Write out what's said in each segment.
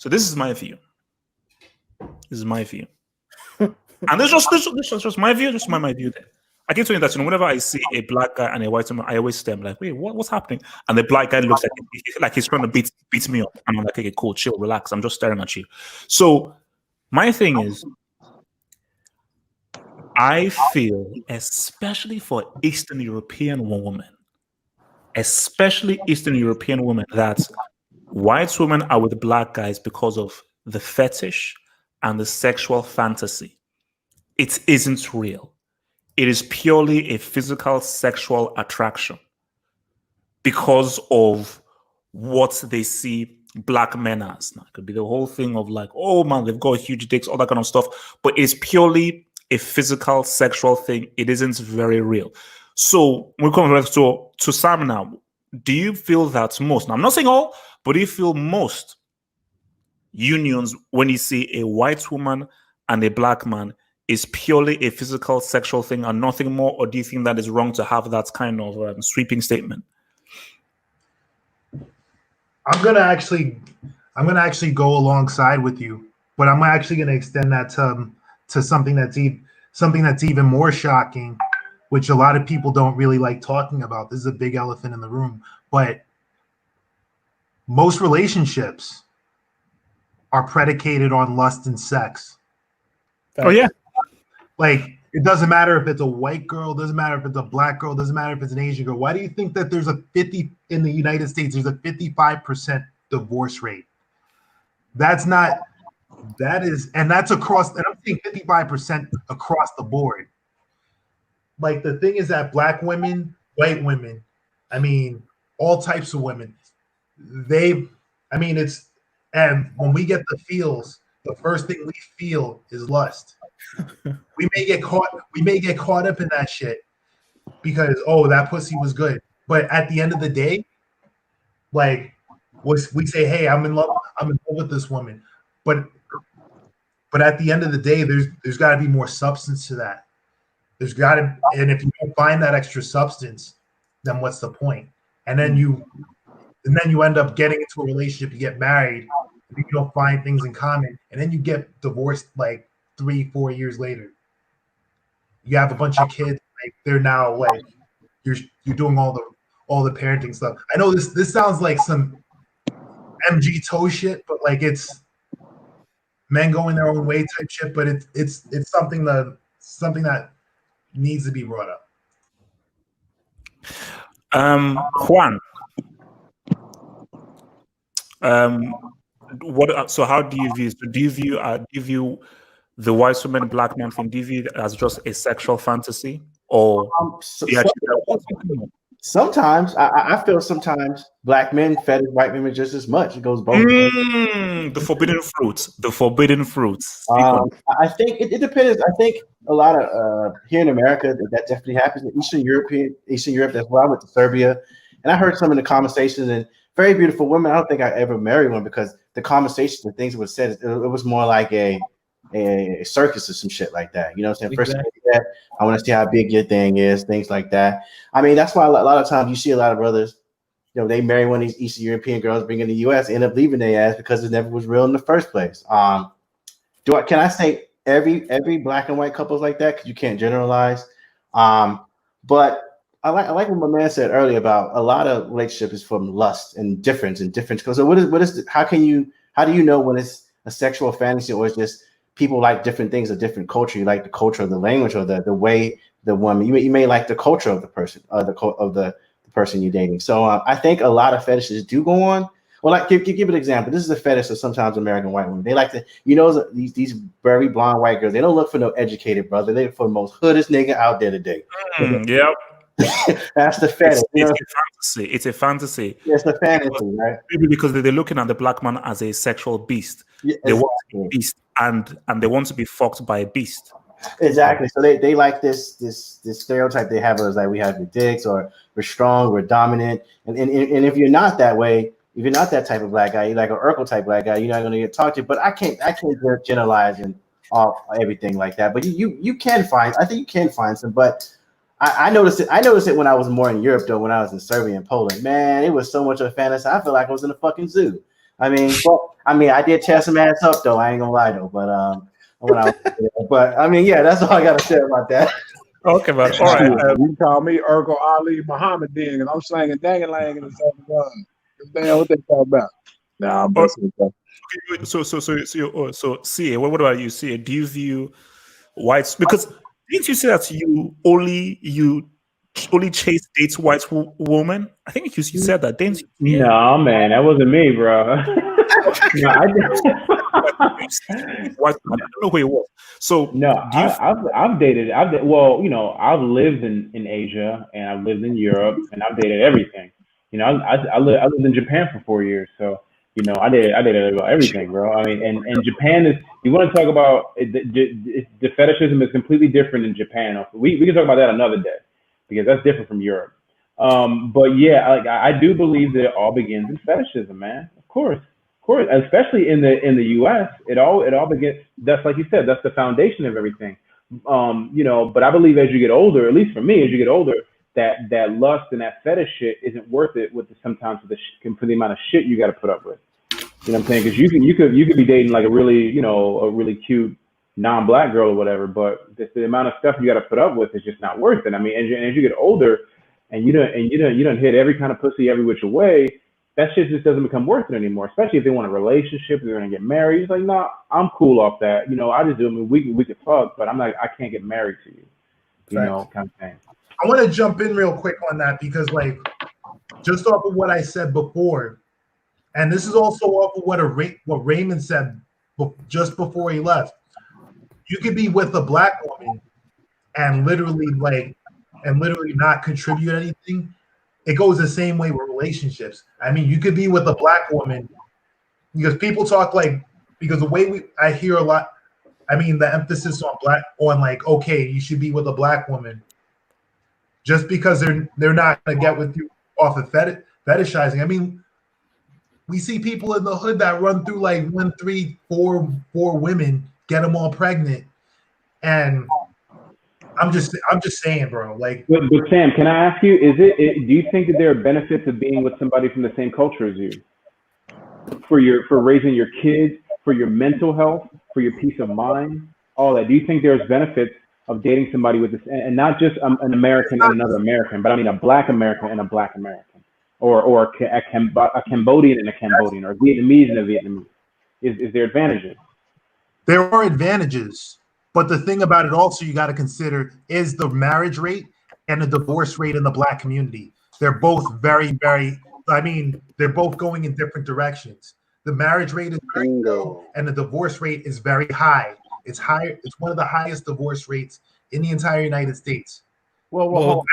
So this is my view. This is my view. And this is just my view, just my view there. I keep saying that, whenever I see a black guy and a white woman, I always stay, I'm like, wait, what's happening? And the black guy looks like he's trying to beat me up. And I'm like, okay, cool, chill, relax. I'm just staring at you. So my thing is, I feel, especially for Eastern European women, that white women are with black guys because of the fetish and the sexual fantasy. It isn't real. It is purely a physical sexual attraction because of what they see black men as. Now, it could be the whole thing of like, oh man, they've got huge dicks, all that kind of stuff. But it's purely a physical sexual thing. It isn't very real. So we come back to Sam now. Do you feel that most, now I'm not saying all, but do you feel most unions, when you see a white woman and a black man, is purely a physical sexual thing and nothing more? Or do you think that is wrong to have that kind of sweeping statement? I'm gonna actually go alongside with you, but I'm actually gonna extend that to something that's even more shocking, which a lot of people don't really like talking about. This is a big elephant in the room, but most relationships are predicated on lust and sex. Oh yeah. Like, it doesn't matter if it's a white girl, doesn't matter if it's a black girl, doesn't matter if it's an Asian girl. Why do you think that there's in the United States, there's a 55% divorce rate? That's across, and I'm saying 55% across the board. Like, the thing is that black women, white women, I mean, all types of women, and when we get the feels, the first thing we feel is lust. We may get caught up in that shit because, oh, that pussy was good. But at the end of the day, like, we say, hey, I'm in love with this woman. But at the end of the day, there's got to be more substance to that. And if you don't find that extra substance, then what's the point? And then you end up getting into a relationship, you get married, and you don't find things in common, and then you get divorced like 3-4 years later. You have a bunch of kids, like, they're now like, you're doing all the parenting stuff. I know this sounds like some MG toe shit, but like, it's men going their own way type shit, but it's something that needs to be brought up. Juan, so how do you view? So do you view the white woman, black man thing? Do you view it as just a sexual fantasy, or sometimes I feel sometimes black men fetish white women just as much. It goes both. The forbidden fruits. I think it depends. I think a lot of here in America that definitely happens. In Eastern Europe, that's where I went to Serbia, and I heard some of the conversations, and very beautiful women. I don't think I ever married one because the conversations and things that were said, it was more like a circus or some shit like that. You know what I'm saying? Exactly. First, I want to see how big your thing is, things like that. I mean, that's why a lot of times you see a lot of brothers, they marry one of these Eastern European girls, bring in the U.S., end up leaving their ass because it never was real in the first place. Can I say every black and white couples like that? Because you can't generalize. But I like what my man said earlier about a lot of relationship is from lust and difference. So how do you know when it's a sexual fantasy or it's just people like different things, a different culture? You like the culture of the language or the way the woman, you may like the culture of the person, of the person you're dating. So I think a lot of fetishes do go on. Well, like give an example. This is a fetish of sometimes American white women. They like to, these very blonde white girls. They don't look for no educated brother. They look for the most hoodest nigga out there today. Yep. That's the fetish. It's a fantasy. It's a fantasy. It's a fantasy, right? Maybe because they're looking at the black man as a sexual beast. Yeah, they want to be a beast, and they want to be fucked by a beast. Exactly. So they like this stereotype they have is like we have the dicks, or we're strong, we're dominant, and if you're not that way, if you're not that type of black guy, you're like an Urkel type black guy, you're not going to get talked to. But I can't generalize and off everything like that. But you can find, I think you can find some. But I noticed it when I was more in Europe, though, when I was in Serbia and Poland. Man, it was so much of a fantasy. I feel like I was in a fucking zoo. I mean, I mean, I did tear some ass up though. I ain't gonna lie though, but I mean, yeah, that's all I gotta say about that. Okay, man. All right. You call me Urkel Ali Muhammad Ding, and I'm slanging dang-a-lang in the southern gun. Damn, what they talk about? Nah, I'm messing with that. So, CA, what about you, CA? Do you view whites, because didn't you say that you only chase dates white woman? I think you said that, didn't you? Yeah. No, man, that wasn't me, bro. No, I don't know who it was. So no, I've dated. Well, you know, I've lived in Asia and I've lived in Europe and I've dated everything. You know, I lived in Japan for 4 years, so you know, I dated about everything, bro. I mean, and Japan is. You want to talk about the fetishism is completely different in Japan. We can talk about that another day because that's different from Europe. But yeah, like I do believe that it all begins in fetishism, man. Of course, especially in the U.S. It all begins. That's like you said. That's the foundation of everything. You know, but I believe as you get older, at least for me, as you get older, that lust and that fetish shit isn't worth it sometimes for the amount of shit you got to put up with. You know what I'm saying? Because you could be dating like a really cute non-black girl or whatever, but the amount of stuff you got to put up with is just not worth it. I mean, as you get older, and you don't hit every kind of pussy every which way, that shit just doesn't become worth it anymore. Especially if they want a relationship, they're gonna get married. It's like, nah, I'm cool off that. You know, I just do. I mean, we could fuck, but I'm like, I can't get married to you. You know, kind of thing. I want to jump in real quick on that because, like, just off of what I said before, and this is also off of what Raymond said just before he left. You could be with a black woman and literally not contribute anything. It goes the same way with relationships. I mean, you could be with a black woman because people talk because the way I hear a lot. I mean, the emphasis on like, okay, you should be with a black woman just because they're not gonna get with you off of fetishizing. I mean, we see people in the hood that run through like 1, 3, 4 women, get them all pregnant, and I'm just saying, bro. Like, but Sam, can I ask you? Do you think that there are benefits of being with somebody from the same culture as you, for raising your kids, for your mental health, for your peace of mind, all that? Do you think there's benefits of dating somebody with this, and not just an American and another American, but I mean a black American and a black American, or a Cambodian and a Cambodian, or a Vietnamese and a Vietnamese? Is there advantages? There are advantages. But the thing about it also you got to consider is the marriage rate and the divorce rate in the black community. They're both very, very, I mean, they're both going in different directions. The marriage rate is very low and the divorce rate is very high. It's higher. It's one of the highest divorce rates in the entire United States. Wait. I want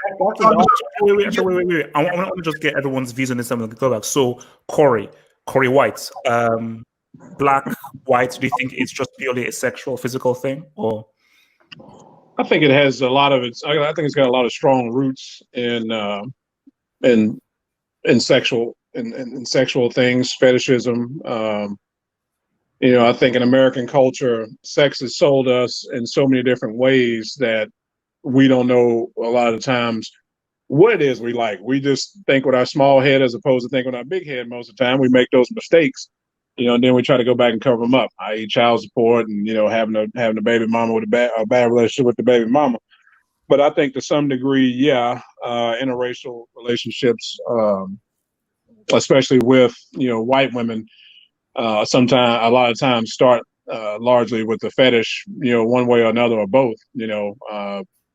to just get everyone's views on this. I'm going to go back. So, Corey White, black, white, do you think it's just purely a sexual, physical thing, or? I think it has a lot of its. I think it's got a lot of strong roots in sexual things, fetishism. You know, I think in American culture, sex is sold us in so many different ways that we don't know a lot of times what it is we like. We just think with our small head as opposed to thinking with our big head most of the time. We make those mistakes. You know, and then we try to go back and cover them up, i.e. child support and, you know, having a baby mama with a bad relationship with the baby mama. But I think to some degree, yeah, interracial relationships, especially with, you know, white women, a lot of times start largely with the fetish, you know, one way or another or both, you know,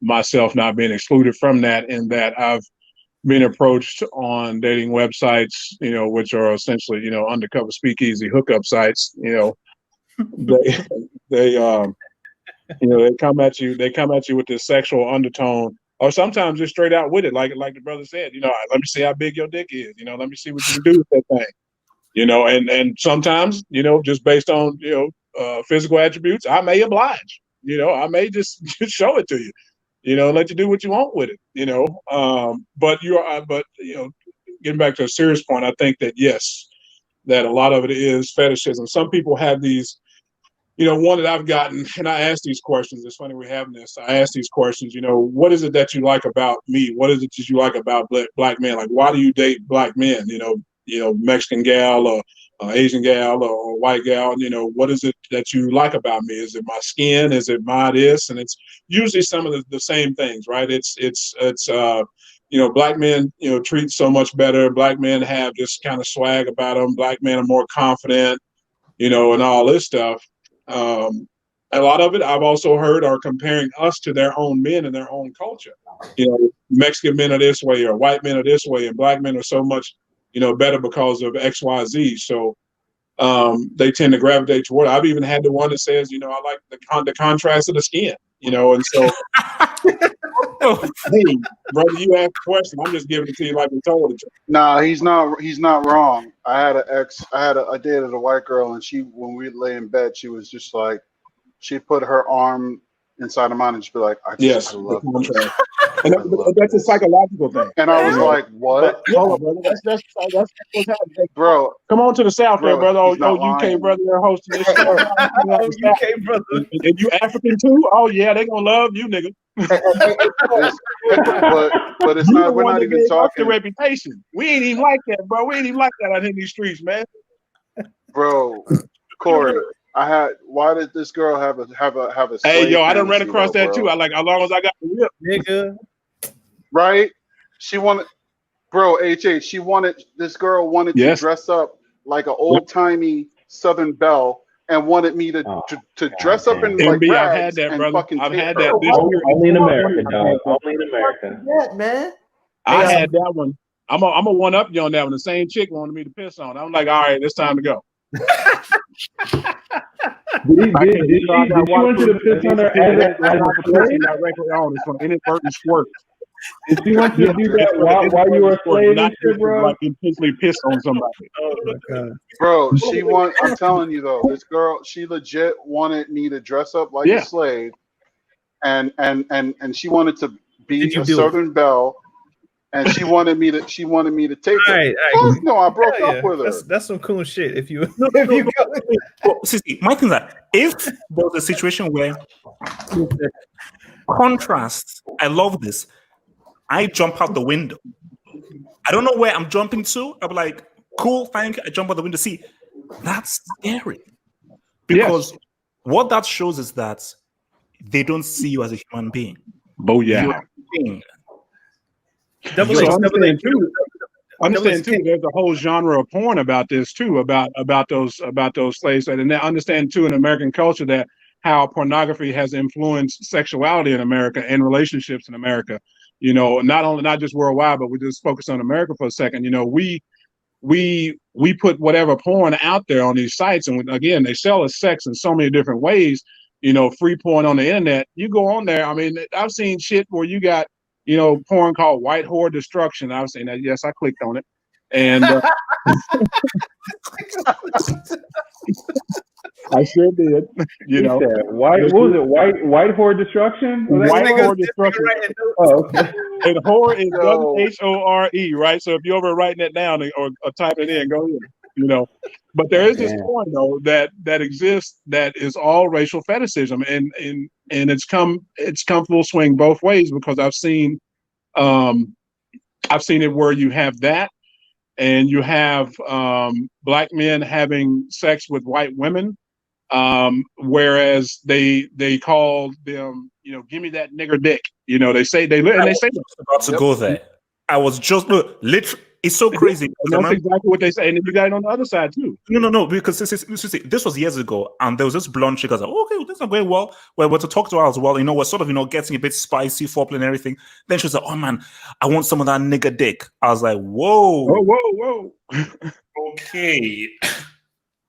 myself not being excluded from that, in that I've been approached on dating websites, you know, which are essentially, you know, undercover speakeasy hookup sites. You know, they you know, they come at you with this sexual undertone, or sometimes just straight out with it, like the brother said. You know, let me see how big your dick is. You know, let me see what you can do with that thing. You know, and sometimes, you know, just based on, you know, physical attributes, I may oblige. You know, I may just show it to you. You know, let you do what you want with it, you know. But you know, getting back to a serious point, I think that yes, that a lot of it is fetishism. Some people have these, you know, one that I've gotten, and I ask these questions. It's funny we're having this. I ask these questions, you know, what is it that you like about me? What is it that you like about black men? Like, why do you date black men? You know, Mexican gal or Asian gal or white gal, you know, what is it that you like about me? Is it my skin? Is it my this? And it's usually some of the same things, right? It's you know, black men, you know, treat so much better. Black men have this kind of swag about them. Black men are more confident, you know, and all this stuff. A lot of it I've also heard are comparing us to their own men and their own culture. You know, Mexican men are this way or white men are this way, and black men are so much, you know, better because of X, Y, Z. So they tend to gravitate toward it. I've even had the one that says, you know, I like the contrast of the skin, you know, and so hey, brother, you asked a question. I'm just giving it to you like we told it. Nah, he's not wrong. I dated a white girl, and when we lay in bed, she was just like, she put her arm inside of mine and she'd be like, I love this. And that's a psychological thing. And I was like, what? Hold on, brother. That's what's happening. Bro, come on to the South there, brother. Oh, UK lying. brother, they're hosting this show. UK brother. And you African too? Oh yeah, they gonna love you, nigga. but it's not. We're not even talking. The reputation. We ain't even like that, bro. We ain't even like that out in these streets, man. Bro, Corey, why did this girl have a hey, yo, I done ran across that too. I like, as long as I got the whip, nigga. Right? She wanted, bro, this girl wanted to dress up like an old timey Southern belle and wanted me to dress up in like rags. I've had that, brother. I've had that. Only in America, dog. Only in America. Yeah, man. I had that one. I'm a one up you on that one. The same chick wanted me to piss on. I'm like, all right, it's time to go. Did she want you to piss on her as a slave? It's from inadvertent squirt. Did she want you to do that while you were a slave and shit, bro? Like intentionally piss on somebody. Oh my god, bro! I'm telling you though, this girl, she legit wanted me to dress up like a slave, and she wanted to be a Southern belle. And she wanted me to take it. Fuck no, I broke up with her. That's some cool shit. If you well, see, my thing is that if there's a situation where contrast, I love this. I jump out the window. I don't know where I'm jumping to. I'm like, cool, thank you. I jump out the window. See, that's scary because what that shows is that they don't see you as a human being. Booyah. Understand too. There's a whole genre of porn about this too, about those slaves, and then understand too in American culture that how pornography has influenced sexuality in America and relationships in America. You know, not just worldwide, but we just focus on America for a second. You know, we put whatever porn out there on these sites, and again, they sell us sex in so many different ways. You know, free porn on the internet. You go on there. I mean, I've seen shit where you got, you know, porn called White Whore Destruction. I've seen that. Yes, I clicked on it. And I sure did. You know, what was it? White Whore Destruction? White Whore Destruction. Oh, okay. And whore is WHORE, right? So if you're over writing it down or typing it in, go ahead. You know, but there is this porn though that exists that is all racial fetishism, and it's come full swing both ways, because I've seen it where you have that, and you have black men having sex with white women, whereas they call them, you know, give me that nigger dick. You know, they say about to go there. I was just literally. It's so crazy. That's exactly what they say. And then you got it on the other side too. No, because this was years ago, and there was this blonde chick. I was like, okay, well, this is going well. We're to talk to her as well. You know, we're sort of, you know, getting a bit spicy, foreplay and everything. Then she was like, oh man, I want some of that nigger dick. I was like, whoa. Okay.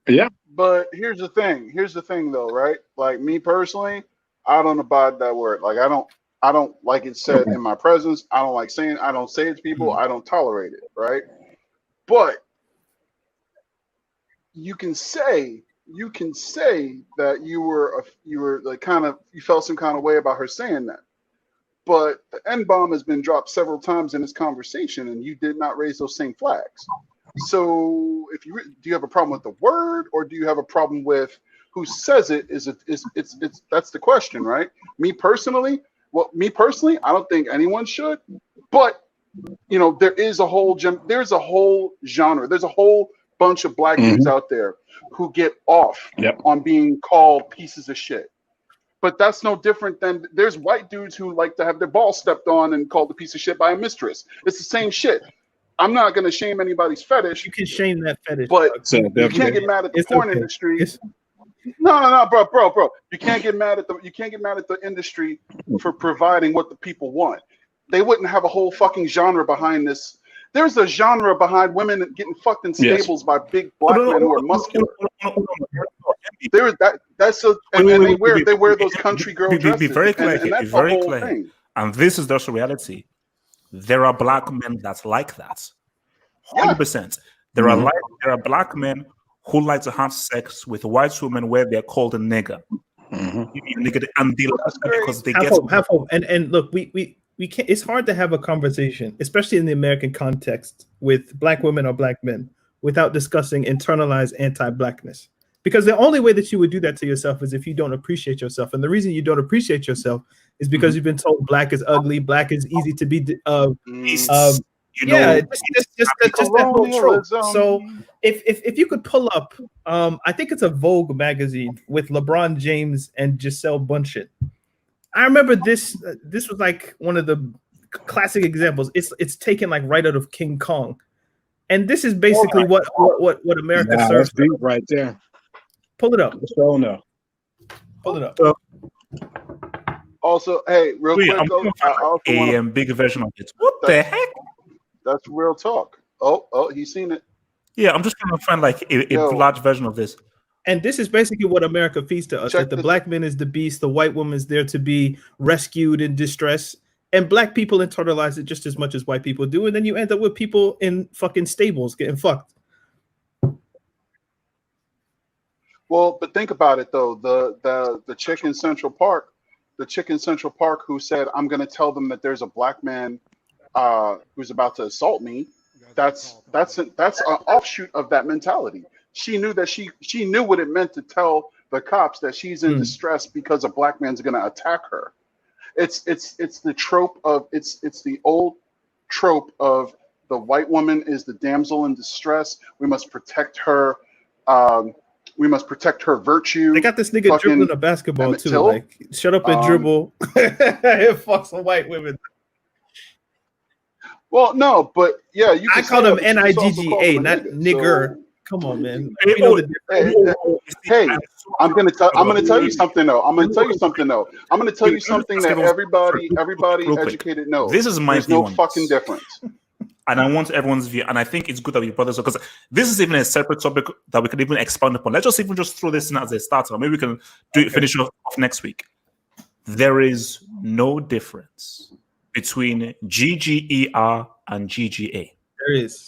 Yeah. But here's the thing though, right? Like me personally, I don't abide that word. Like I don't like it said in my presence. I don't like saying. I don't say it to people. I don't tolerate it. Right? But you can say that you were like you felt some kind of way about her saying that. But the N-bomb has been dropped several times in this conversation, and you did not raise those same flags. So do you have a problem with the word, or do you have a problem with who says it? It's that's the question, right? Me personally, I don't think anyone should, but you know, there's a whole genre, there's a whole bunch of black dudes out there who get off Yep. on being called pieces of shit. But that's no different than there's white dudes who like to have their balls stepped on and called a piece of shit by a mistress. It's the same shit. I'm not going to shame anybody's fetish. You can shame that fetish, but So you can't get mad at the it's porn okay. industry. It's, No, bro. You can't get mad at the industry for providing what the people want. They wouldn't have a whole fucking genre behind this. There's a genre behind women getting fucked in stables by big black men who are muscular. There is that. That's a and they wear those country girl dresses. Be very clear. And that's Be very the whole clear. thing. And this is just reality. There are black men that like that. 100%. There are black men who like to have sex with white women where they're called a nigger. And they like that because they get half hope. And look, we can't. It's hard to have a conversation, especially in the American context, with black women or black men without discussing internalized anti-blackness. Because the only way that you would do that to yourself is if you don't appreciate yourself. And the reason you don't appreciate yourself is because you've been told black is ugly, black is easy to be. Just that whole trope. So if you could pull up, I think it's a Vogue magazine with LeBron James and Giselle Bundchen. I remember this. This was like one of the classic examples. It's taken like right out of King Kong, and this is basically what America serves. That's deep right there. Pull it up. So no. Pull it up. Also, hey, real quick, I'm though, I also a wanna, big version of it. What the heck? that's real talk. Oh, he's seen it. Yeah, I'm just trying to find like a large version of this. And this is basically what America feeds to us: that the black man is the beast, the white woman is there to be rescued in distress, and black people internalize it just as much as white people do, and then you end up with people in fucking stables getting fucked. Well, but think about it though. The chick in Central Park, who said, "I'm going to tell them that there's a black man who's about to assault me." That's an offshoot of that mentality. She knew that she knew what it meant to tell the cops that she's in distress because a black man's going to attack her. It's the trope of it's the old trope of the white woman is the damsel in distress. We must protect her. We must protect her virtue. They got this nigga dribbling a basketball Emmett too. Till. Like, shut up and dribble. And fuck some white women. Well, no, but yeah, you. I call them Nigga, not nigger. So, come on, man. Hey, I'm gonna tell you something though. I'm gonna tell you something that everybody educated knows. This is my There's view no on fucking this. difference. And I want everyone's view, and I think it's good that we brought this up because this is even a separate topic that we could even expand upon. Let's just throw this in as a starter. Maybe we can finish off next week. There is no difference between GGER and GGA. There is.